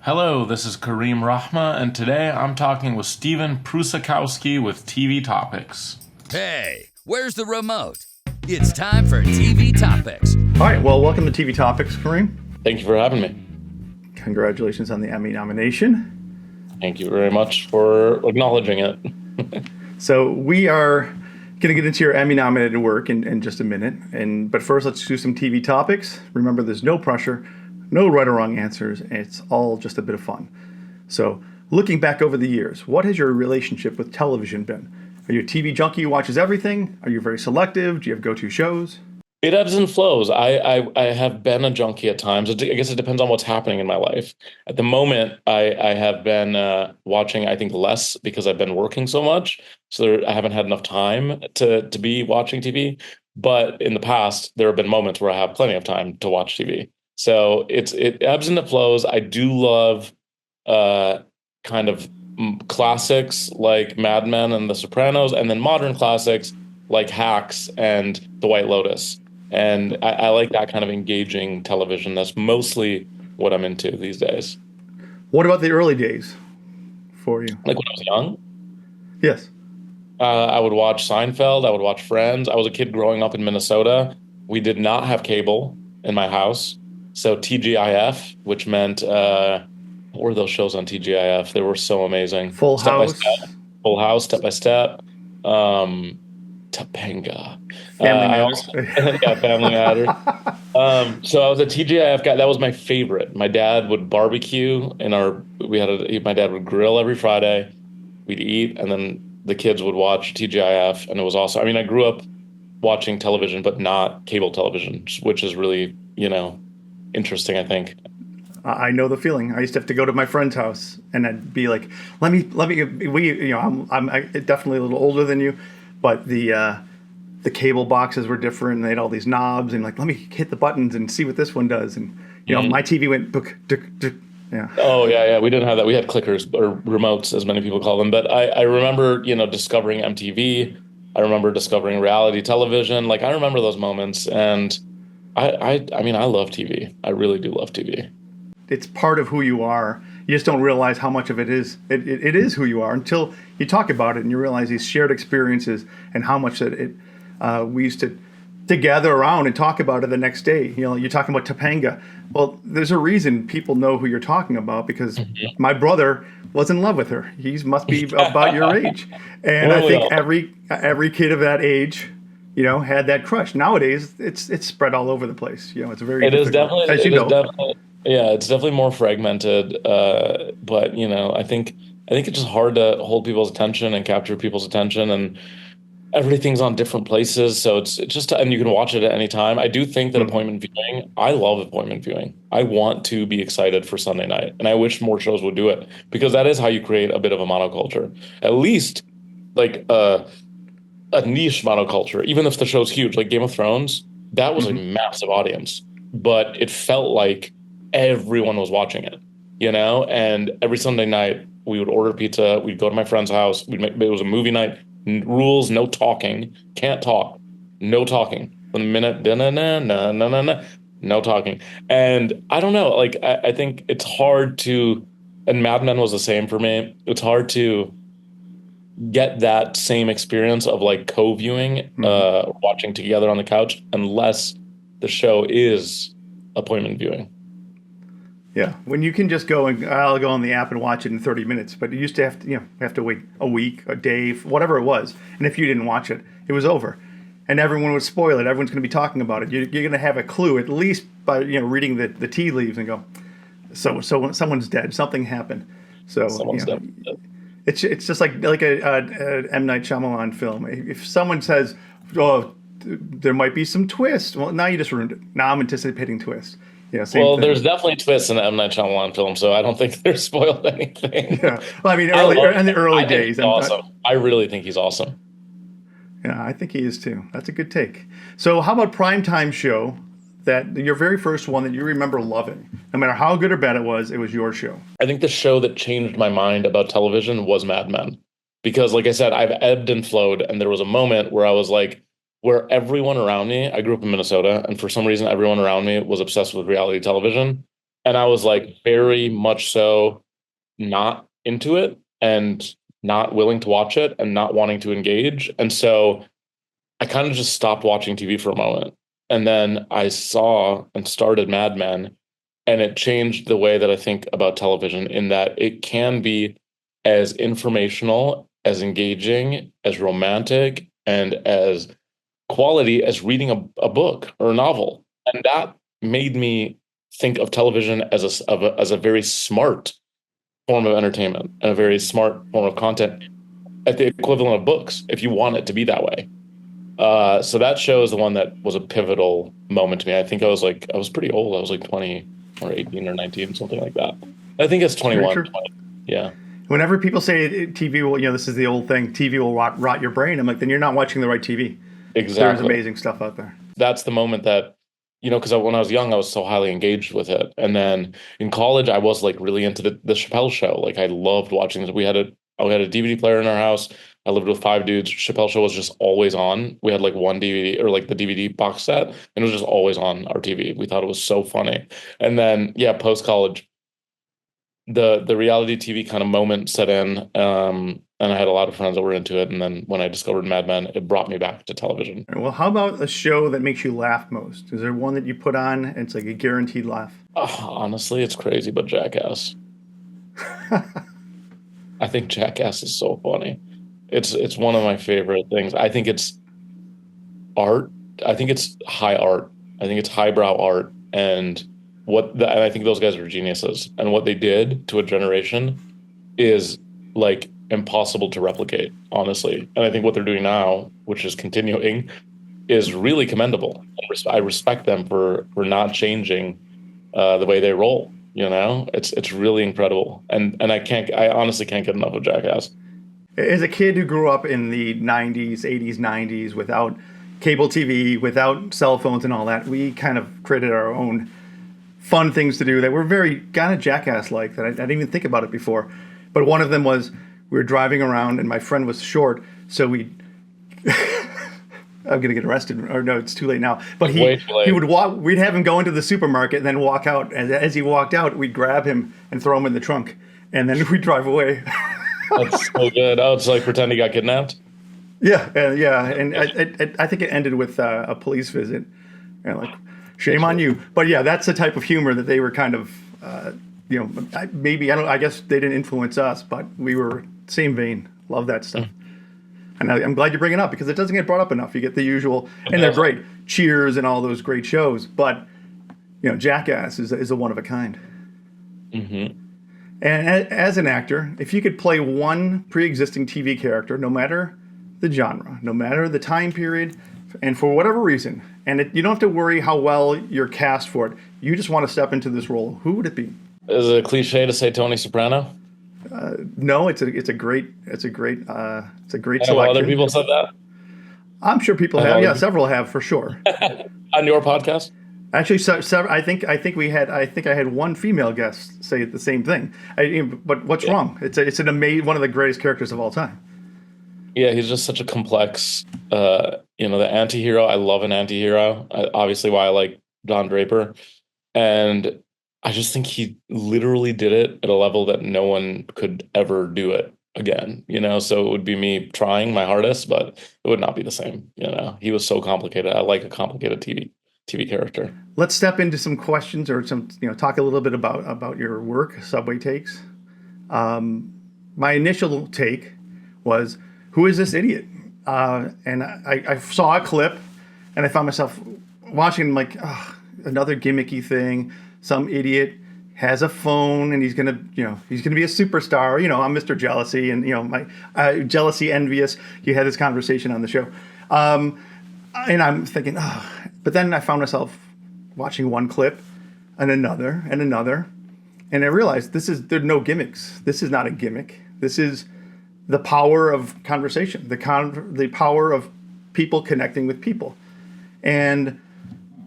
Hello, this is Kareem Rahma, and today I'm talking with Steven Prusakowski with TV Topics. Hey, where's the remote? It's time for TV Topics. All right, well, welcome to TV Topics, Kareem. Thank you for having me. Congratulations on the Emmy nomination. Thank you very much for acknowledging it. So we are going to get into your Emmy-nominated work in just a minute, but first let's do some TV Topics. Remember, there's no pressure, no right or wrong answers. It's all just a bit of fun. So looking back over the years, what has your relationship with television been? Are you a TV junkie who watches everything? Are you very selective? Do you have go-to shows? It ebbs and flows. I have been a junkie at times. I guess it depends on what's happening in my life. At the moment, I have been watching, I think, less because I've been working so much. So I haven't had enough time to be watching TV. But in the past, there have been moments where I have plenty of time to watch TV. So it ebbs and it flows. I do love kind of classics like Mad Men and The Sopranos, and then modern classics like Hacks and The White Lotus. And I like that kind of engaging television. That's mostly what I'm into these days. What about the early days for you? Like when I was young? Yes. I would watch Seinfeld. I would watch Friends. I was a kid growing up in Minnesota. We did not have cable in my house. So TGIF, which meant, what were those shows on TGIF? They were so amazing. Full House. Full House, Step by Step. Topanga. Family Matters. Yeah, Family Matters. So I was a TGIF guy. That was my favorite. My dad would barbecue my dad would grill every Friday. We'd eat, and then the kids would watch TGIF, and it was awesome. I mean, I grew up watching television, but not cable television, which is really, interesting, I think. I know the feeling. I used to have to go to my friend's house, and I'd be like, I'm definitely a little older than you, but the cable boxes were different, and they had all these knobs, and like, let me hit the buttons and see what this one does. And, my TV went, yeah. Oh, yeah. We didn't have that. We had clickers, or remotes, as many people call them. But I remember, discovering MTV. I remember discovering reality television. Like, I remember those moments, and I mean, I love TV. I really do love TV. It's part of who you are. You just don't realize how much of it is. It is who you are until you talk about it and you realize these shared experiences and how much that we used to gather around and talk about it the next day. You're talking about Topanga. Well, there's a reason people know who you're talking about because my brother was in love with her. He must be about your age, and I think every kid of that age, had that crush. Nowadays, it's spread all over the place. It's very. It is definitely, as you know. Yeah, it's definitely more fragmented. But I think it's just hard to hold people's attention and capture people's attention, and everything's on different places. So it's just, and you can watch it at any time. I do think that appointment viewing. I love appointment viewing. I want to be excited for Sunday night, and I wish more shows would do it because that is how you create a bit of a monoculture. At least like a niche monoculture, even if the show's huge, like Game of Thrones, that was a massive audience, but it felt like everyone was watching it, and every Sunday night we would order pizza. We'd go to my friend's house. It was a movie night. Rules, no talking. Can't talk. No talking. From the minute, no talking. And I don't know, like, I think it's hard to, and Mad Men was the same for me. It's hard to get that same experience of like co-viewing, watching together on the couch, unless the show is appointment viewing. Yeah, when you can just go and I'll go on the app and watch it in 30 minutes, but you used to have to wait a week, a day, whatever it was, and if you didn't watch it, it was over, and everyone would spoil it. Everyone's going to be talking about it. You're going to have a clue at least by reading the tea leaves and go, so someone's dead, something happened. So dead. It's just like a M. Night Shyamalan film. If someone says, "Oh, there might be some twist," well, now you just ruined it. Now I'm anticipating twist. Yeah, well, there's definitely twists in the M. Night Shyamalan film, so I don't think they're spoiled anything. Yeah. Well, I mean, in the early days. Awesome. I really think he's awesome. Yeah, I think he is too. That's a good take. So how about primetime show, that your very first one that you remember loving? No matter how good or bad it was your show. I think the show that changed my mind about television was Mad Men. Because, like I said, I've ebbed and flowed, and there was a moment where I was like, where everyone around me, I grew up in Minnesota, and for some reason everyone around me was obsessed with reality television. And I was like very much so not into it and not willing to watch it and not wanting to engage. And so I kind of just stopped watching TV for a moment. And then I saw and started Mad Men, and it changed the way that I think about television in that it can be as informational, as engaging, as romantic, and as quality as reading a book or a novel. And that made me think of television as a very smart form of entertainment and a very smart form of content at the equivalent of books, if you want it to be that way. So that show is the one that was a pivotal moment to me. I think I was pretty old. I was like 20 or 18 or 19, something like that. I think it's 21. 20. Yeah. Whenever people say TV will, this is the old thing, TV will rot your brain, I'm like, then you're not watching the right TV. Exactly. There's amazing stuff out there. That's the moment that, because when I was young, I was so highly engaged with it. And then in college, I was like really into the Chappelle show. Like I loved watching this. We had a DVD player in our house. I lived with 5 dudes. Chappelle show was just always on. We had like one DVD or like the DVD box set, and it was just always on our TV. We thought it was so funny. And then, yeah, post college, the reality TV kind of moment set in. And I had a lot of friends that were into it. And then when I discovered Mad Men, it brought me back to television. Well, how about a show that makes you laugh most? Is there one that you put on and it's like a guaranteed laugh? Honestly, it's crazy, but Jackass. I think Jackass is so funny. It's one of my favorite things. I think it's art. I think it's high art. I think it's highbrow art. And and I think those guys are geniuses. And what they did to a generation is like impossible to replicate, honestly. And I think what they're doing now, which is continuing, is really commendable. I respect them for not changing the way they roll. It's really incredible. And I honestly can't get enough of Jackass. As a kid who grew up in the 90s, 80s, 90s, without cable TV, without cell phones and all that, we kind of created our own fun things to do that were very kind of Jackass-like that I didn't even think about it before. But one of them was we were driving around and my friend was short, so we I'm going to get arrested. Or no, it's too late now. But he would walk. We'd have him go into the supermarket and then walk out. And as he walked out, we'd grab him and throw him in the trunk. And then we'd drive away. That's so good. Oh, it's like pretend he got kidnapped? Yeah. And I think it ended with a police visit. And like, shame on you. But yeah, that's the type of humor that they were kind of, I guess they didn't influence us, but we were same vein. Love that stuff. And I'm glad you bring it up because it doesn't get brought up enough. You get the usual, and they're great. Cheers and all those great shows. But, Jackass is a one of a kind. Mm-hmm. And as an actor, if you could play one pre-existing TV character, no matter the genre, no matter the time period, and for whatever reason, and you don't have to worry how well you're cast for it, you just want to step into this role, who would it be? Is it a cliche to say Tony Soprano? No, it's a great selection. Other people said that. I'm sure people have. Yeah, several have for sure. On your podcast? Actually, I think I had one female guest say the same thing. But what's wrong? It's an amazing, one of the greatest characters of all time. Yeah, he's just such a complex. The anti-hero. I love an anti-hero. Obviously, why I like Don Draper, and I just think he literally did it at a level that no one could ever do it again, so it would be me trying my hardest, but it would not be the same. He was so complicated. I like a complicated TV character. Let's step into some questions or some, talk a little bit about your work, Subway Takes. My initial take was, who is this idiot? And I saw a clip and I found myself watching like, another gimmicky thing. Some idiot has a phone and he's gonna be a superstar. I'm Mr. Jealousy and my jealousy envious. You had this conversation on the show, and I'm thinking, but then I found myself watching one clip and another, and I realized there's no gimmicks. This is not a gimmick. This is the power of conversation, the power of people connecting with people, and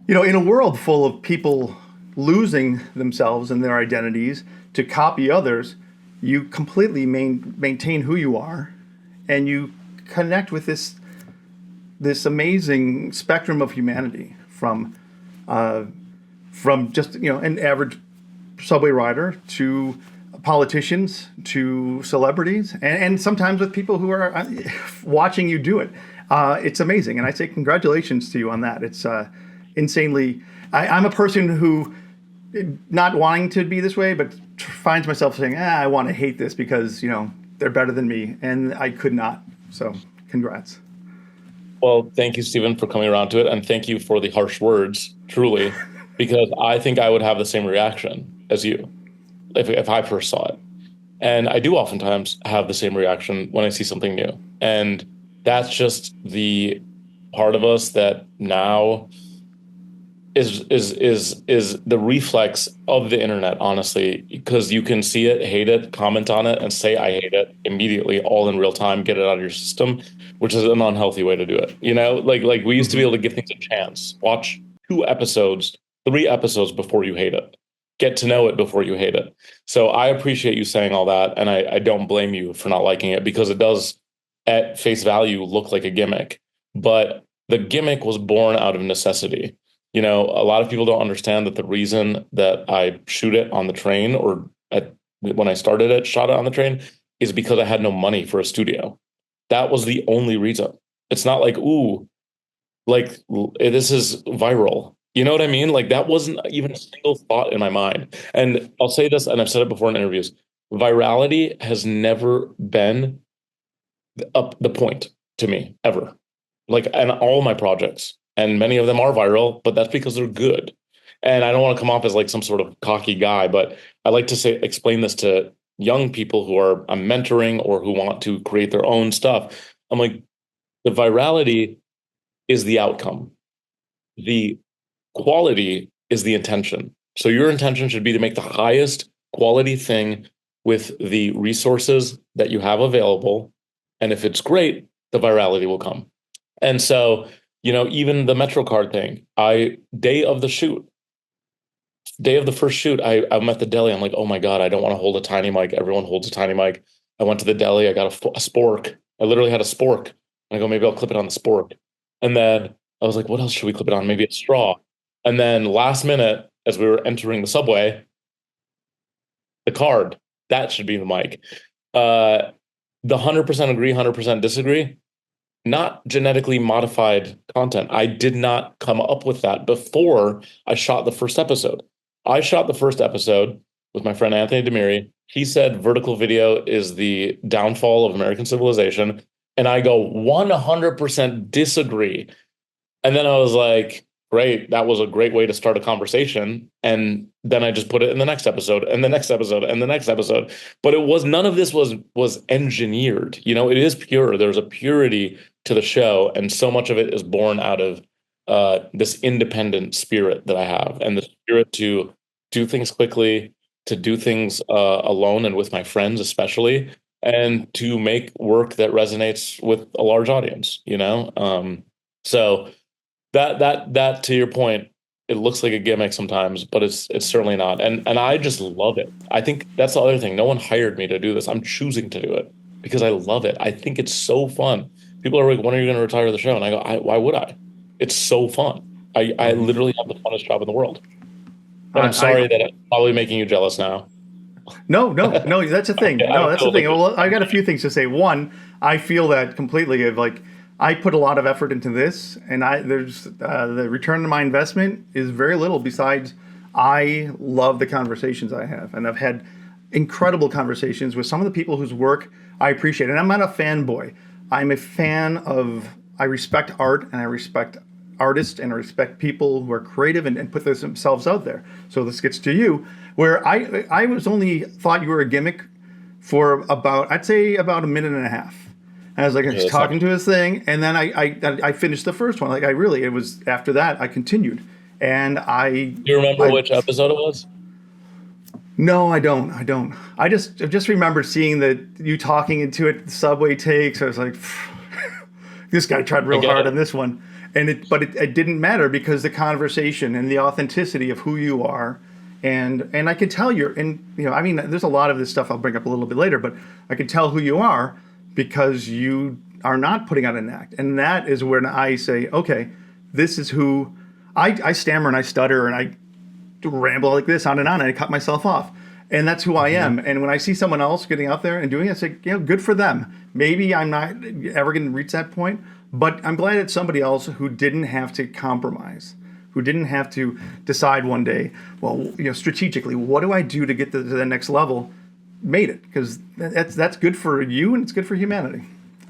in a world full of people losing themselves and their identities to copy others, you completely maintain who you are, and you connect with this amazing spectrum of humanity from just an average subway rider to politicians to celebrities, and sometimes with people who are watching you do it. It's amazing, and I say congratulations to you on that. It's insanely. I'm a person who, not wanting to be this way, but finds myself saying, I want to hate this because they're better than me, and I could not. So, congrats. Well, thank you, Stephen, for coming around to it, and thank you for the harsh words, truly, because I think I would have the same reaction as you if I first saw it. And I do oftentimes have the same reaction when I see something new. And that's just the part of us that now is the reflex of the internet, honestly, because you can see it, hate it, comment on it, and say I hate it immediately, all in real time, get it out of your system, which is an unhealthy way to do it. Like we used to be able to give things a chance. Watch 2 episodes, 3 episodes before you hate it. Get to know it before you hate it. So I appreciate you saying all that, and I don't blame you for not liking it, because it does, at face value, look like a gimmick. But the gimmick was born out of necessity. A lot of people don't understand that the reason that I shoot it on the train, or when I started it, shot it on the train, is because I had no money for a studio. That was the only reason. It's not like, this is viral. You know what I mean? Like, that wasn't even a single thought in my mind. And I'll say this, and I've said it before in interviews, virality has never been the point to me, ever. Like, and all my projects, and many of them are viral, but that's because they're good. And I don't want to come off as like some sort of cocky guy, but I like to explain this to young people who I'm mentoring or who want to create their own stuff. I'm like, the virality is the outcome. The quality is the intention. So your intention should be to make the highest quality thing with the resources that you have available. And if it's great, the virality will come. And so, even the MetroCard thing, day of the first shoot, I'm at the deli. I'm like, oh my God, I don't want to hold a tiny mic. Everyone holds a tiny mic. I went to the deli. I got a spork. I literally had a spork. And I go, maybe I'll clip it on the spork. And then I was like, what else should we clip it on? Maybe a straw. And then last minute, as we were entering the subway, the card, that should be the mic. The 100% agree, 100% disagree, not genetically modified content. I did not come up with that before I shot the first episode. I shot the first episode with my friend Anthony Demiri. He said vertical video is the downfall of American civilization. And I go 100% disagree. And then I was like, great, that was a great way to start a conversation. And then I just put it in the next episode and the next episode and the next episode. But none of this was engineered. It is pure. There's a purity to the show. And so much of it is born out of this independent spirit that I have, and the spirit to do things quickly, to do things alone and with my friends, especially, and to make work that resonates with a large audience, So that to your point, it looks like a gimmick sometimes, but it's certainly not. And I just love it. I think that's the other thing. No one hired me to do this. I'm choosing to do it because I love it. I think it's so fun. People are like, when are you going to retire the show? And I go, why would I? It's so fun. I literally have the funnest job in the world. And I'm sorry that I'm probably making you jealous now. No, that's the thing. No, that's the thing. Well, I got a few things to say. One, I feel that completely of like, I put a lot of effort into this, and there's the return on my investment is very little. Besides, I love the conversations I have, and I've had incredible conversations with some of the people whose work I appreciate. And I'm not a fanboy. I'm a fan of. I respect art, and I respect artists, and I respect people who are creative and put themselves out there. So this gets to you, where I was only thought you were a gimmick for I'd say about a minute and a half. I was like, I was talking to his thing, and then I finished the first one. Like it was after that I continued, and Do you remember which episode it was? No, I don't. I just remember seeing you talking into it. The SubwayTakes. I was like, this guy tried real hard on this one, but it didn't matter because the conversation and the authenticity of who you are, and I could tell I mean, there's a lot of this stuff I'll bring up a little bit later, but I could tell who you are. Because you are not putting out an act. And that is when I say, okay, this is who I stammer and I stutter and ramble like this on, and I cut myself off. And that's who I am. And when I see someone else getting out there and doing it, it's like, good for them. Maybe I'm not ever going to reach that point, but I'm glad it's somebody else who didn't have to compromise, who didn't have to decide one day, well, strategically, what do I do to get to the next level? Made it, because that's good for you and it's good for humanity.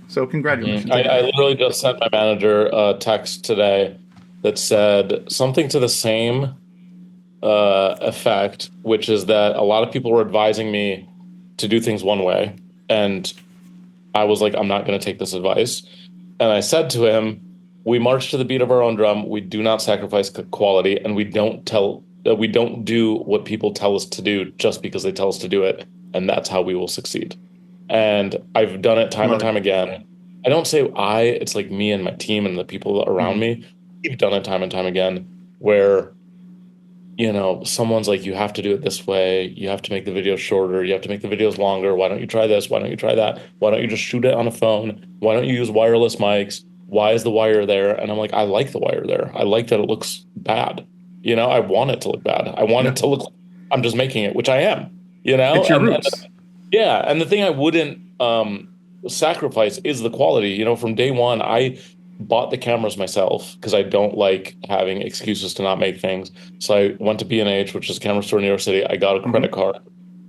So congratulations. I literally just sent my manager a text today that said something to the same effect, which is that a lot of people were advising me to do things one way, and I was like, I'm not going to take this advice. And I said to him, we march to the beat of our own drum. We do not sacrifice quality, and we don't do what people tell us to do just because they tell us to do it, and that's how we will succeed. And I've done it time and time again. I don't say it's like me and my team and the people around me. We've done it time and time again where someone's like, you have to do it this way. You have to make the videos shorter. You have to make the videos longer. Why don't you try this? Why don't you try that? Why don't you just shoot it on a phone? Why don't you use wireless mics? Why is the wire there? And I'm like, I like the wire there. I like that it looks bad. I want it to look bad. I want it to look, I'm just making it, which I am, It's your roots. And the thing I wouldn't sacrifice is the quality. From day one, I bought the cameras myself because I don't like having excuses to not make things. So I went to B&H, which is a camera store in New York City. I got a credit card.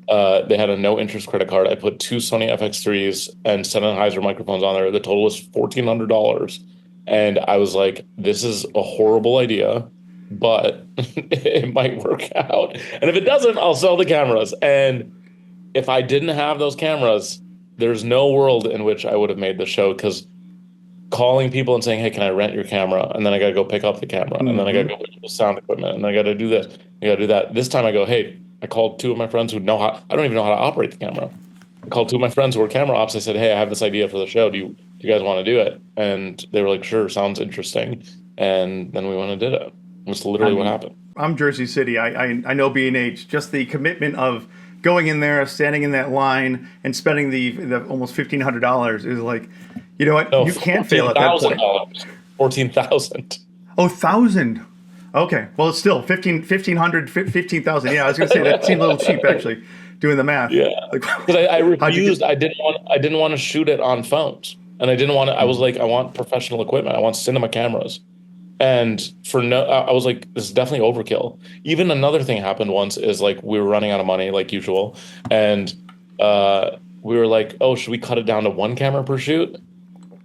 They had a no interest credit card. I put 2 Sony FX3s and Sennheiser microphones on there. The total was $1,400. And I was like, this is a horrible idea, but it might work out. And if it doesn't, I'll sell the cameras. And if I didn't have those cameras, there's no world in which I would have made the show, because calling people and saying, hey, can I rent your camera? And then I got to go pick up the camera. And then I got to go pick up sound equipment. And I got to do this. I got to do that. This time I go, hey, I called 2 of my friends who know how, I don't even know how to operate the camera. I called 2 of my friends who were camera ops. I said, hey, I have this idea for the show. Do you guys want to do it? And they were like, sure, sounds interesting. And then we went and did it. That's literally what happened. I'm Jersey City. I know B&H. Just the commitment of going in there, standing in that line, and spending the almost $1,500 is like, you know what? No, you can't fail at that point. $14,000. Oh, 1,000. Okay. Well, it's still 1,500, 15,000. Yeah, I was gonna say that seemed a little cheap actually, doing the math. Yeah. Because I refused. I didn't want to shoot it on phones, and I didn't want to. I was like, I want professional equipment. I want cinema cameras. And I was like, this is definitely overkill. Even another thing happened once is like we were running out of money like usual, and we were like, oh, should we cut it down to 1 camera per shoot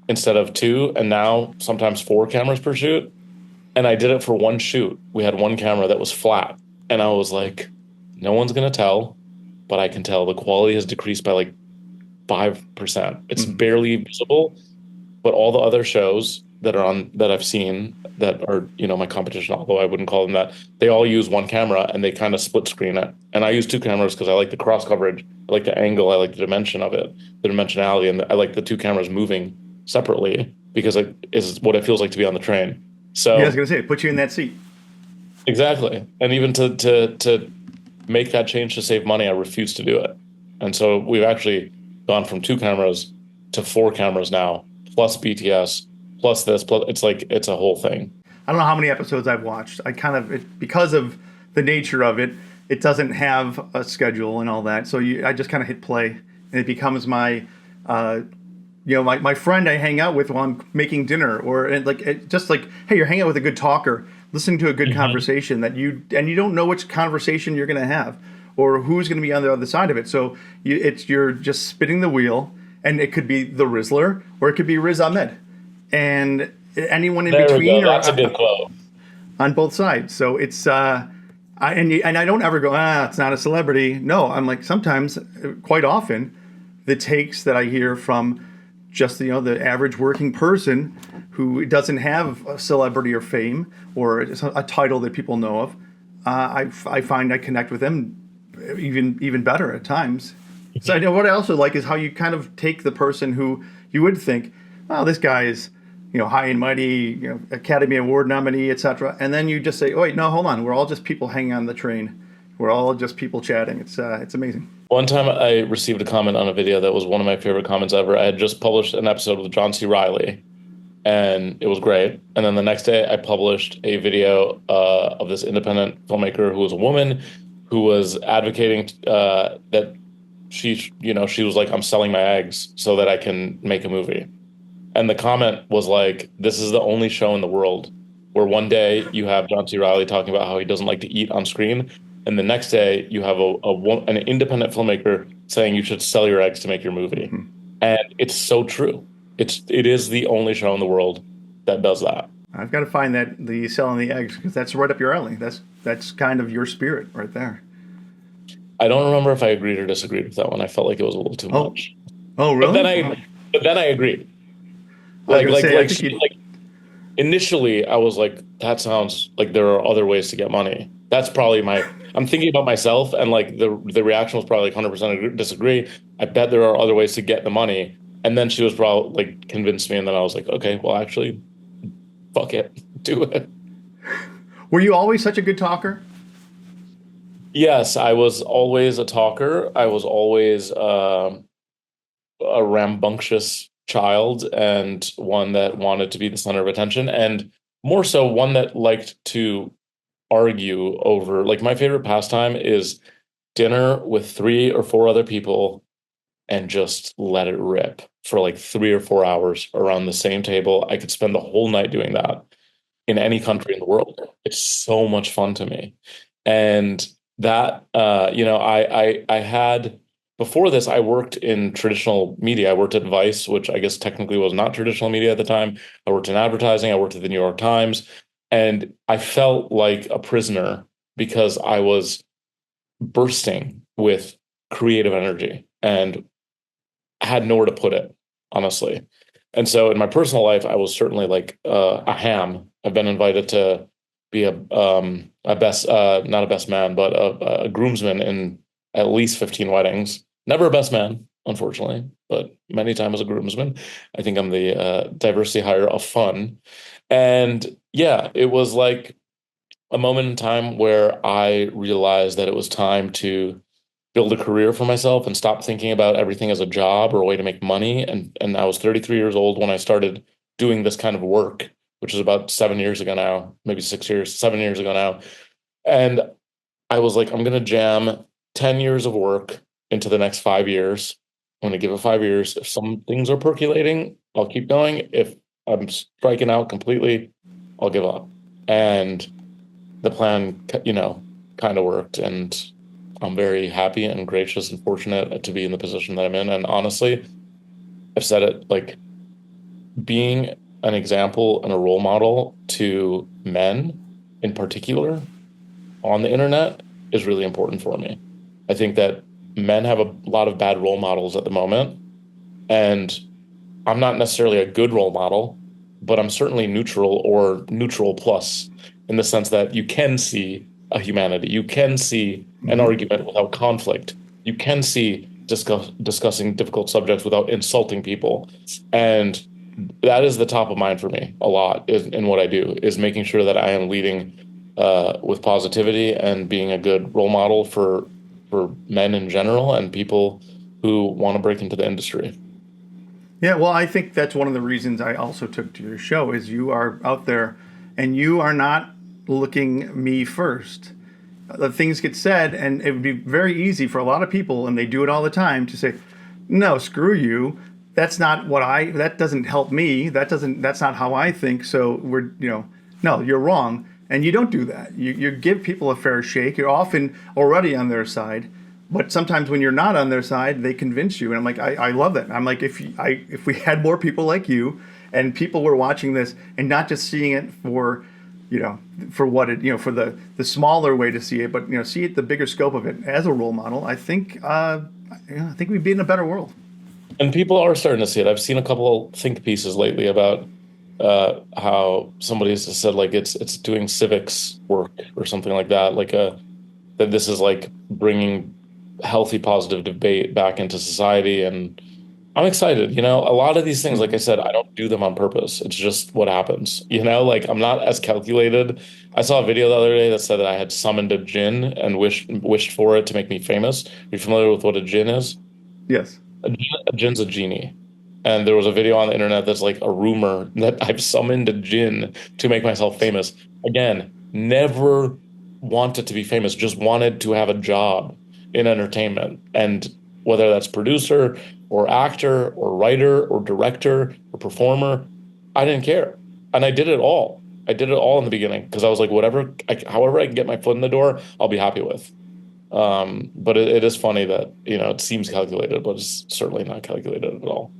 instead of 2? And now sometimes 4 cameras per shoot. And I did it for 1 shoot. We had 1 camera that was flat, and I was like, no one's gonna tell, but I can tell the quality has decreased by like 5%. It's barely visible, but all the other shows that I've seen that are, my competition, although I wouldn't call them that, they all use 1 camera and they kind of split screen it. And I use 2 cameras because I like the cross coverage, I like the angle, I like the dimension of it, the dimensionality, and I like the 2 cameras moving separately because it is what it feels like to be on the train. So yeah, I was gonna say, put you in that seat. Exactly. And even to make that change to save money, I refuse to do it. And so we've actually gone from 2 cameras to 4 cameras now, plus BTS, plus this, plus it's a whole thing. I don't know how many episodes I've watched. Because of the nature of it, it doesn't have a schedule and all that. So I just kind of hit play, and it becomes my, my friend I hang out with while I'm making dinner, or just like, hey, you're hanging out with a good talker, listening to a good conversation that you don't know which conversation you're going to have or who's going to be on the other side of it. So you're just spinning the wheel, and it could be the Rizzler or it could be Riz Ahmed. And anyone in between, or that's a good quote on both sides. So it's I don't ever go, it's not a celebrity. No, I'm like, sometimes, quite often, the takes that I hear from just the average working person who doesn't have a celebrity or fame or a title that people know of, I find I connect with them even better at times. So I know what I also like is how you kind of take the person who you would think, oh, this guy is high and mighty, Academy Award nominee, etc. And then you just say, oh, wait, no, hold on. We're all just people hanging on the train. We're all just people chatting. It's amazing. One time I received a comment on a video that was one of my favorite comments ever. I had just published an episode with John C. Reilly, and it was great. And then the next day, I published a video of this independent filmmaker who was a woman who was advocating that she was like, I'm selling my eggs so that I can make a movie. And the comment was like, this is the only show in the world where one day you have John C. Reilly talking about how he doesn't like to eat on screen, and the next day you have an independent filmmaker saying you should sell your eggs to make your movie. Mhm. And it's so true. It is the only show in the world that does that. I've got to find that the selling the eggs, because that's right up your alley. That's kind of your spirit right there. I don't remember if I agreed or disagreed with that one. I felt like it was a little too much. Oh, really? But then I agreed. Like initially I was like, that sounds like there are other ways to get money. That's probably I'm thinking about myself, and like the reaction was probably like 100% disagree. I bet there are other ways to get the money. And then she was probably like convinced me, and then I was like, okay, well, actually, fuck it, do it. Were you always such a good talker? Yes, I was always a talker. I was always a rambunctious child, and one that wanted to be the center of attention, and more so one that liked to argue over, like, my favorite pastime is dinner with 3 or 4 other people and just let it rip for like 3 or 4 hours around the same table. I could spend the whole night doing that in any country in the world. It's so much fun to me. And that, I had, before this, I worked in traditional media. I worked at Vice, which I guess technically was not traditional media at the time. I worked in advertising. I worked at the New York Times. And I felt like a prisoner because I was bursting with creative energy and had nowhere to put it, honestly. And so in my personal life, I was certainly like a ham. I've been invited to be a best, not a best man, but a groomsman in at least 15 weddings. Never a best man, unfortunately, but many times a groomsman. I think I'm the diversity hire of fun. And yeah, it was like a moment in time where I realized that it was time to build a career for myself and stop thinking about everything as a job or a way to make money. And I was 33 years old when I started doing this kind of work, which is about 7 years ago now, maybe 6 years, 7 years ago now. And I was like, I'm going to jam 10 years of work into the next 5 years. I'm going to give it 5 years. If some things are percolating, I'll keep going. If I'm striking out completely, I'll give up. And the plan, kind of worked. And I'm very happy and gracious and fortunate to be in the position that I'm in. And honestly, I've said it, like, being an example and a role model to men in particular on the internet is really important for me. I think that men have a lot of bad role models at the moment, and I'm not necessarily a good role model, but I'm certainly neutral or neutral plus, in the sense that you can see a humanity. You can see an argument without conflict. You can see discussing difficult subjects without insulting people. And that is the top of mind for me a lot in what I do, is making sure that I am leading with positivity and being a good role model for men in general and people who want to break into the industry. Yeah, well, I think that's one of the reasons I also took to your show is you are out there and you are not looking me first. Things get said, and it would be very easy for a lot of people, and they do it all the time, to say, no, screw you. That's not that doesn't help me. That's not how I think. So no, you're wrong. And you don't do that. You give people a fair shake. You're often already on their side. But sometimes when you're not on their side, they convince you. And I'm like, I love that. I'm like, if we had more people like you, and people were watching this and not just seeing it for what it, for the smaller way to see it, but see it, the bigger scope of it as a role model, I think we'd be in a better world. And people are starting to see it. I've seen a couple think pieces lately about how somebody's said, like, it's doing civics work or something like that, like that this is like bringing healthy, positive debate back into society. And I'm excited. A lot of these things, like I said, I don't do them on purpose. It's just what happens. Like, I'm not as calculated. I saw a video the other day that said that I had summoned a djinn and wished for it to make me famous. Are you familiar with what a djinn is? Yes. A djinn's a genie. And there was a video on the internet that's like a rumor that I've summoned a jinn to make myself famous. Again, never wanted to be famous, just wanted to have a job in entertainment. And whether that's producer or actor or writer or director or performer, I didn't care. And I did it all. I did it all in the beginning because I was like, however I can get my foot in the door, I'll be happy with. But it is funny that, it seems calculated, but it's certainly not calculated at all.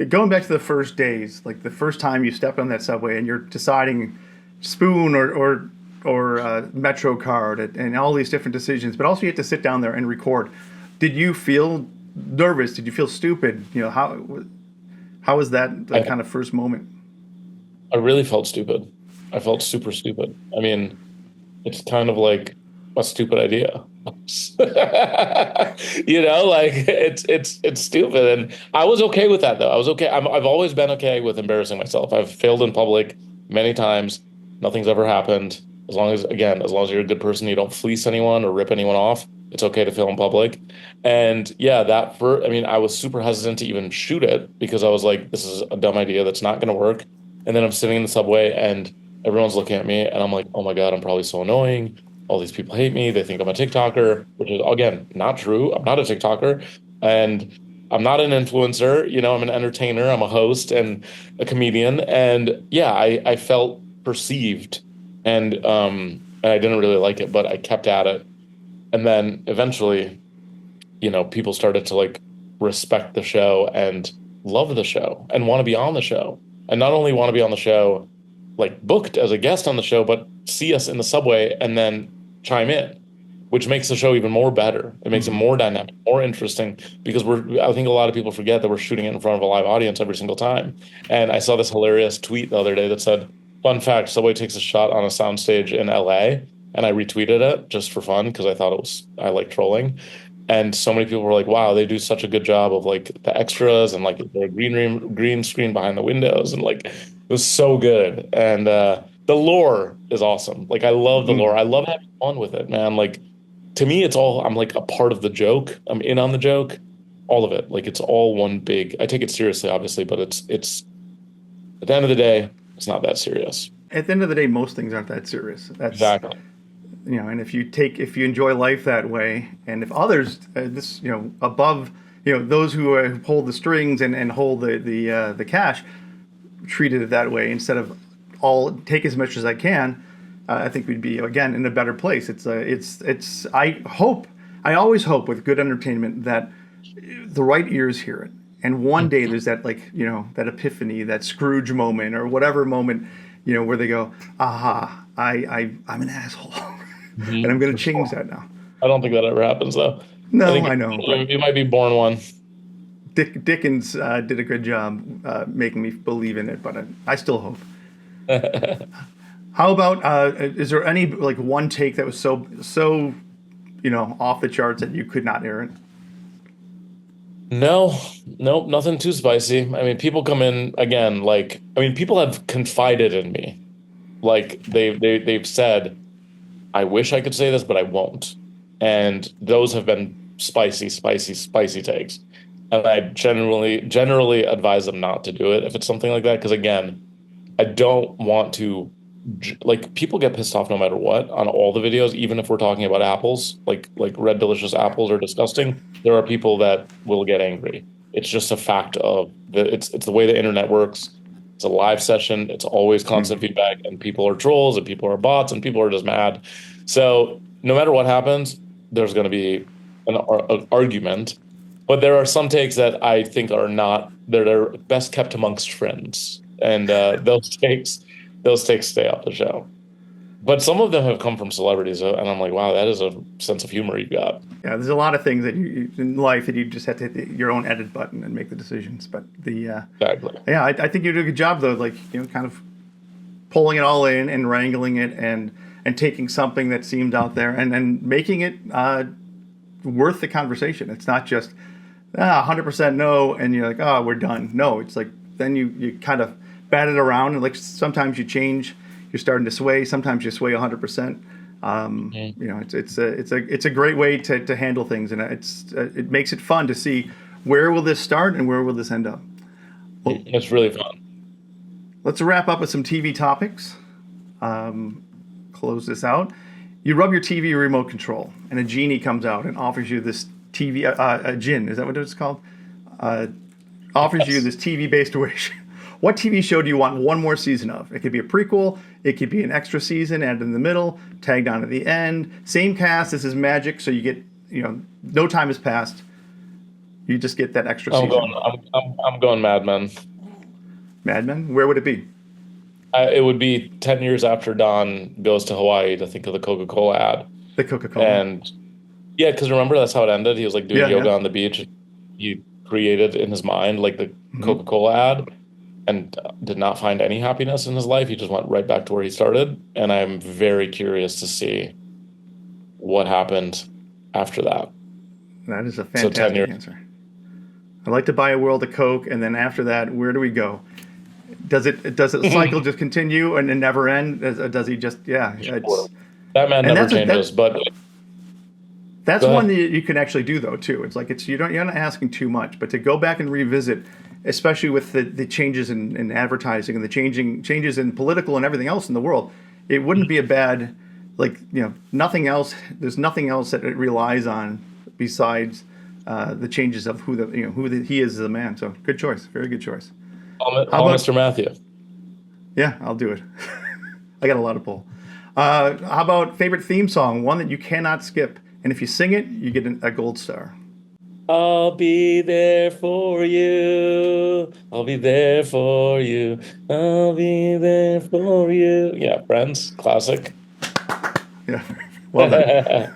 Going back to the first days, like the first time you step on that subway and you're deciding spoon or Metro card and all these different decisions, but also you have to sit down there and record. Did you feel nervous? Did you feel stupid? How was that kind of first moment? I really felt stupid. I felt super stupid. I mean, it's kind of like a stupid idea. Like it's stupid. And I was okay with that though. I was okay. I've always been okay with embarrassing myself. I've failed in public many times. Nothing's ever happened. As long as you're a good person, you don't fleece anyone or rip anyone off, it's okay to fail in public. And yeah, I was super hesitant to even shoot it because I was like, this is a dumb idea that's not going to work. And then I'm sitting in the subway and everyone's looking at me and I'm like, oh my God, I'm probably so annoying. All these people hate me. They think I'm a TikToker, which is, again, not true. I'm not a TikToker and I'm not an influencer. I'm an entertainer. I'm a host and a comedian. And yeah, I felt perceived and I didn't really like it, but I kept at it. And then eventually, people started to like respect the show and love the show and want to be on the show. And not only want to be on the show, like booked as a guest on the show, but see us in the subway and then chime in, which makes the show even more better. It makes it more dynamic, more interesting, because I think a lot of people forget that we're shooting it in front of a live audience every single time. And I saw this hilarious tweet the other day that said, fun fact, Subway takes a shot on a soundstage in LA. And I retweeted it just for fun because I like trolling. And so many people were like, wow, they do such a good job of like the extras and like the green screen behind the windows. And like, it was so good. And the lore is awesome. Like, I love the lore. I love having fun with it, man. Like, to me, I'm like a part of the joke. I'm in on the joke, all of it. Like, it's all one big, I take it seriously, obviously, but it's at the end of the day, it's not that serious. At the end of the day, most things aren't that serious. That's exactly. And if you enjoy life that way, and if others, above, those who hold the strings and hold the cash, treated it that way instead of all take as much as I can, I think we'd be again in a better place. I always hope with good entertainment that the right ears hear it, and one day there's that that epiphany, that Scrooge moment or whatever moment, where they go, aha, I'm an asshole. And I'm going to change that now. I don't think that ever happens, though. No, I know. You might be born one. Dickens did a good job making me believe in it, but I still hope. How about, is there any one take that was so off the charts that you could not air it? No, nothing too spicy. I mean, people come in again, people have confided in me. Like they've said, I wish I could say this, but I won't. And those have been spicy takes. And I generally advise them not to do it if it's something like that. Because again, I don't want to, people get pissed off no matter what on all the videos, even if we're talking about apples, like red delicious apples are disgusting. There are people that will get angry. It's just a fact of it's the way the internet works. It's a live session. It's always constant feedback, and people are trolls, and people are bots, and people are just mad. So no matter what happens, there's going to be an argument. But there are some takes that I think they're best kept amongst friends, and those takes stay off the show. But some of them have come from celebrities, and I'm like, wow, that is a sense of humor you've got. Yeah, there's a lot of things that in life that you just have to hit your own edit button and make the decisions. But exactly. Yeah, I think you did a good job though, kind of pulling it all in and wrangling it and taking something that seemed out there and making it worth the conversation. It's not just 100% no, and you're like, oh, we're done. No, it's like then you kind of bat it around, and like sometimes you change. You're starting to sway. Sometimes you sway 100%. It's a great way to handle things, and it makes it fun to see where will this start and where will this end up. Well, It's really fun. let's wrap up with some TV topics. Close this out. You rub your TV remote control, and a genie comes out and offers you this TV, a djinn, is that what it's called? Offers you this TV-based wish. What TV show do you want one more season of? It could be a prequel. It could be an extra season added in the middle, tagged on at the end. Same cast. This is magic, so you get, no time has passed. You just get that extra season. I'm going Mad Men. Mad Men? Where would it be? It would be 10 years after Don goes to Hawaii to think of the Coca-Cola ad. The Coca-Cola. And yeah, because remember that's how it ended. He was like doing yoga on the beach. He created in his mind like the Coca-Cola ad, and did not find any happiness in his life. He just went right back to where he started. And I'm very curious to see what happened after that. That is a fantastic answer. I'd like to buy a world of Coke, and then after that, where do we go? Does it cycle just continue and never end? Does he just It's, that man never changes. But that's one that you can actually do though too. It's like you're not asking too much, but to go back and revisit, especially with the changes in advertising and the changes in political and everything else in the world, it wouldn't be a bad nothing else. There's nothing else that it relies on besides the changes of who he is as a man. So good choice, very good choice. How about Mr. Matthew? Yeah, I'll do it. I got a lot of pull. How about favorite theme song? One that you cannot skip, and if you sing it, you get a gold star. I'll be there for you. I'll be there for you. I'll be there for you. Yeah, Friends, classic. Yeah, well done.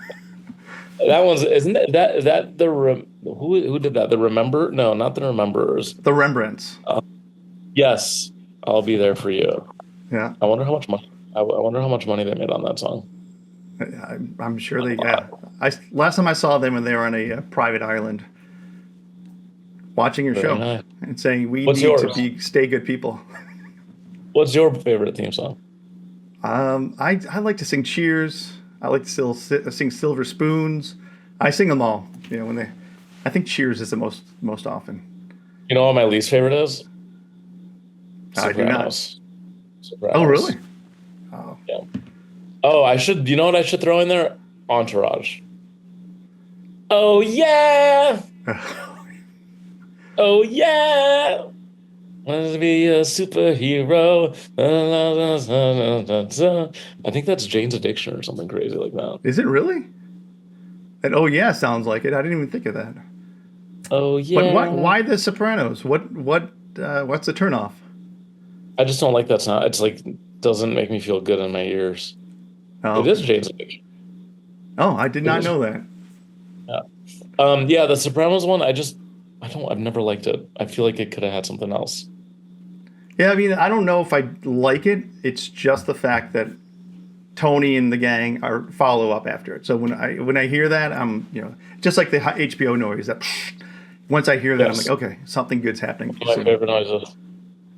That one's isn't that the who did that? The Remember? No, not the Rememberers. The Rembrandts. Yes, I'll be there for you. Yeah. I wonder how much money. I wonder how much money they made on that song. I'm sure they. Last time I saw them, and they were on a private island, watching your show and saying, "We need to stay good people." What's your favorite theme song? I like to sing Cheers. I like to sing Silver Spoons. I sing them all. I think Cheers is the most often. You know what my least favorite is? I do not. Sopranos. Oh, really? Oh. Yeah. Oh, I should. You know what I should throw in there? Entourage. Oh yeah. Oh yeah. Want to be a superhero. I think that's Jane's Addiction or something crazy like that. Is it really? And oh yeah, sounds like it. I didn't even think of that. Oh yeah. But why the Sopranos? What's the turnoff? I just don't like that sound. It's like doesn't make me feel good in my ears. Oh. It is Jane's Addiction. Oh, I did not know that. Yeah. Yeah, the Sopranos one, I've never liked it. I feel like it could have had something else. Yeah, I mean, I don't know if I like it. It's just the fact that Tony and the gang are follow up after it. So when I hear that, I'm just like the HBO noise. That once I hear that, yes. I'm like, okay, something good's happening. My favorite noises.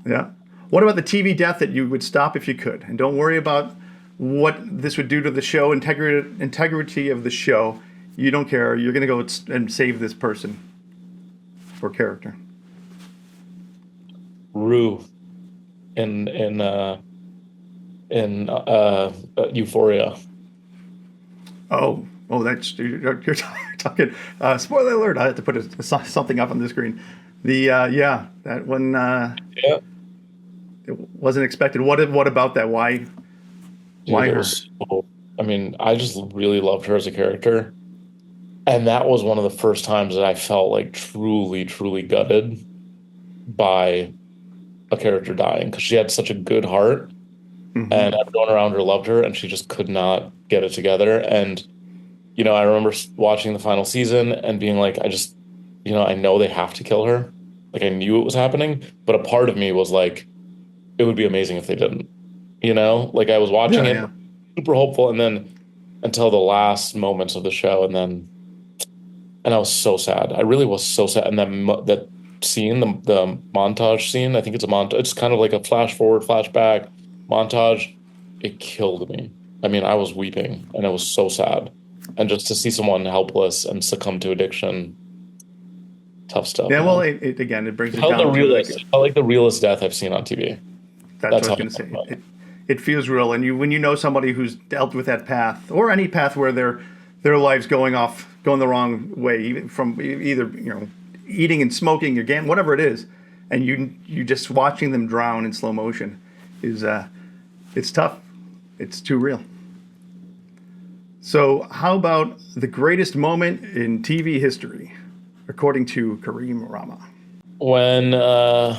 Yeah. What about the TV death that you would stop if you could? And don't worry about what this would do to the show, integrity of the show. You don't care. You're going to go and save this person or character. Rue in Euphoria. Oh, that's you're talking. Spoiler alert! I have to put something up on the screen. That one. Yeah. It wasn't expected. What about that? Why her? I mean, I just really loved her as a character. And that was one of the first times that I felt like truly, truly gutted by a character dying, because she had such a good heart, and everyone around her loved her, and she just could not get it together. And, I remember watching the final season and being like, I know they have to kill her. Like, I knew it was happening, but a part of me was like, it would be amazing if they didn't, like I was watching it super hopeful, and then until the last moments of the show. And I was so sad. I really was so sad. And then that scene, the montage scene, I think it's a montage. It's kind of like a flash forward, flashback montage. It killed me. I mean, I was weeping, and it was so sad. And just to see someone helpless and succumb to addiction, Tough stuff. Yeah, Man. well, it brings it Felt the down to realest. like I like the realest death I've seen on TV. that's what That's I how was going to say. It feels real, and when you know somebody who's dealt with that path or any path where their lives going the wrong way, even from either eating and smoking or gambling, whatever it is, and you just watching them drown in slow motion is it's tough. It's too real. So, how about the greatest moment in TV history, according to Kareem Rahma? when the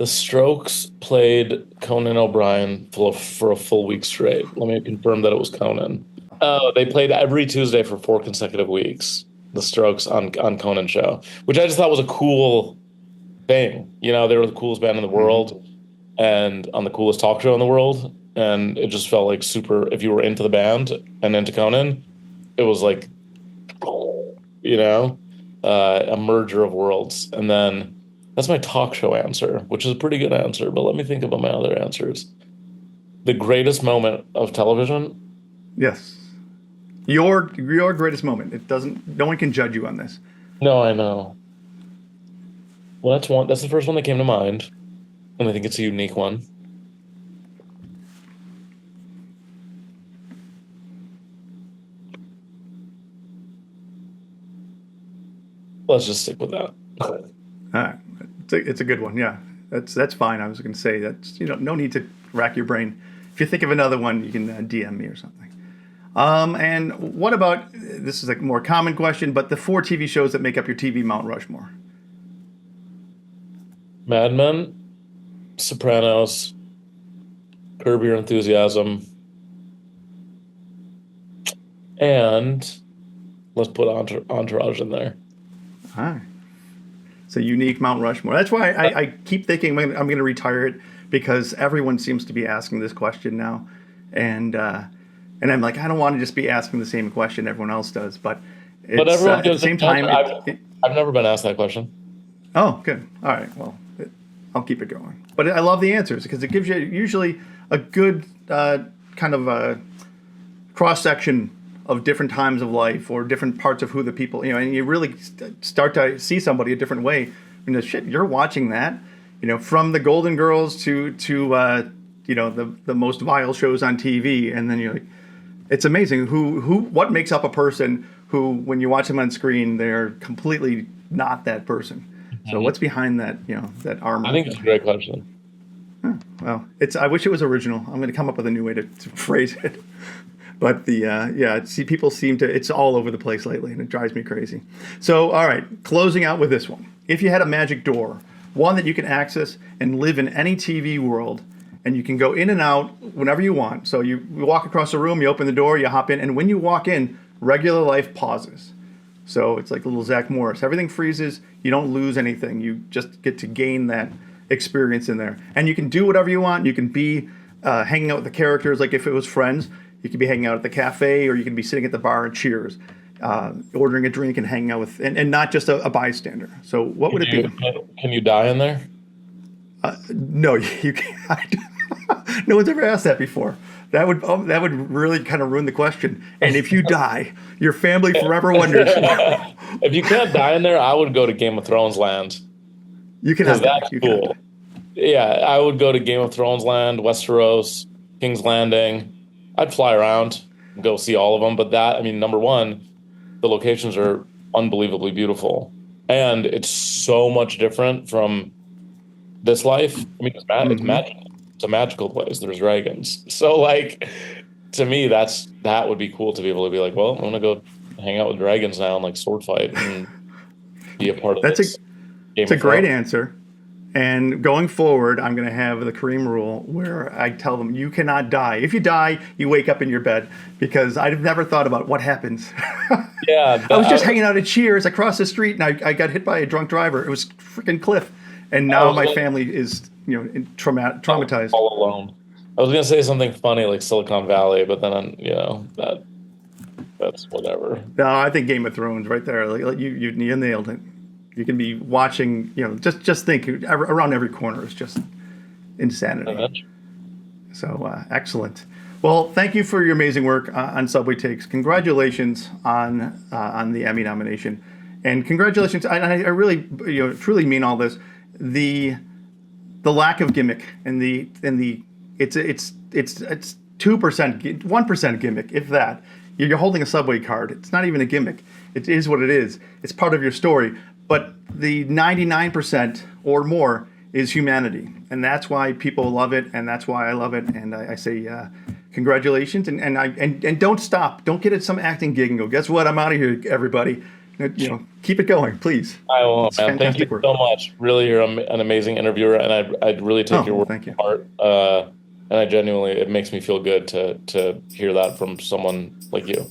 Strokes played Conan O'Brien for a full week straight. Let me confirm that it was Conan. Oh, they played every Tuesday for 4 consecutive weeks. The Strokes on Conan's show, which I just thought was a cool thing. You know, they were the coolest band in the world and on the coolest talk show in the world. And it just felt like super, if you were into the band and into Conan, it was like, a merger of worlds. And then that's my talk show answer, which is a pretty good answer. But let me think about my other answers. The greatest moment of television. Yes. Your greatest moment. No one can judge you on this. No, I know. Well, that's one. That's the first one that came to mind. And I think it's a unique one. Let's just stick with that. All right. It's a good one. Yeah. That's fine. I was going to say that's, no need to rack your brain. If you think of another one, you can DM me or something. And what about, this is a more common question, but the 4 TV shows that make up your TV Mount Rushmore? Mad Men, Sopranos, Curb Your Enthusiasm, and let's put Entourage in there. All right. It's a unique Mount Rushmore. That's why I keep thinking I'm going to retire it, because everyone seems to be asking this question now. And I'm like, I don't want to just be asking the same question everyone else does. But everyone at the same time... I've never been asked that question. Oh, good. All right. Well, I'll keep it going. But I love the answers because it gives you usually a good kind of a cross-section of different times of life or different parts of who the people, and you really start to see somebody a different way. You're watching that, from the Golden Girls to the most vile shows on TV. And then you're like, it's amazing what makes up a person who, when you watch them on screen, they're completely not that person. So what's behind that, that armor? I think it's a great question. Well, I wish it was original. I'm going to come up with a new way to phrase it. But people seem to, it's all over the place lately, and it drives me crazy. So, all right, closing out with this one. If you had a magic door, one that you can access and live in any TV world, and you can go in and out whenever you want. So you walk across the room, you open the door, you hop in, and when you walk in, regular life pauses. So it's like little Zach Morris. Everything freezes. You don't lose anything. You just get to gain that experience in there. And you can do whatever you want. You can be hanging out with the characters, like if it was Friends. You could be hanging out at the cafe, or you can be sitting at the bar and Cheers, ordering a drink and hanging out with, and not just a bystander. So what would it be? Can you die in there? No, you can't. No one's ever asked that before. That would really kind of ruin the question. And if you die, your family forever wonders. If you can't die in there, I would go to Game of Thrones land. You can have that. That's cool. Yeah, I would go to Game of Thrones land, Westeros, King's Landing. I'd fly around and go see all of them. But number one, the locations are unbelievably beautiful. And it's so much different from this life. It's magical. It's a magical place. There's dragons. So, to me, that would be cool to be able to be like, well, I'm going to go hang out with dragons now and sword fight and be a part of this. It's a great answer. And going forward, I'm going to have the Kareem rule where I tell them, you cannot die. If you die, you wake up in your bed, because I've never thought about what happens. Yeah. I was just hanging out at Cheers across the street, and I got hit by a drunk driver. It was freaking Cliff. And now my family is, traumatized. All alone. I was going to say something funny like Silicon Valley, but then, that's whatever. No, I think Game of Thrones right there. You nailed it. You can be watching, just think, around every corner is just insanity. So, excellent. Well, thank you for your amazing work on Subway Takes. Congratulations on the Emmy nomination. And congratulations. I really, truly mean all this. The lack of gimmick and it's 2%, 1% gimmick, if that. You're holding a Subway card. It's not even a gimmick. It is what it is. It's part of your story. But the 99% or more is humanity, and that's why people love it, and that's why I love it. And I say congratulations, and don't stop. Don't get at some acting gig and go, guess what? I'm out of here, everybody. Keep it going, please. I will, man. Thank you so much. Really, you're an amazing interviewer, and I'd really take your work to heart. And I genuinely, it makes me feel good to hear that from someone like you.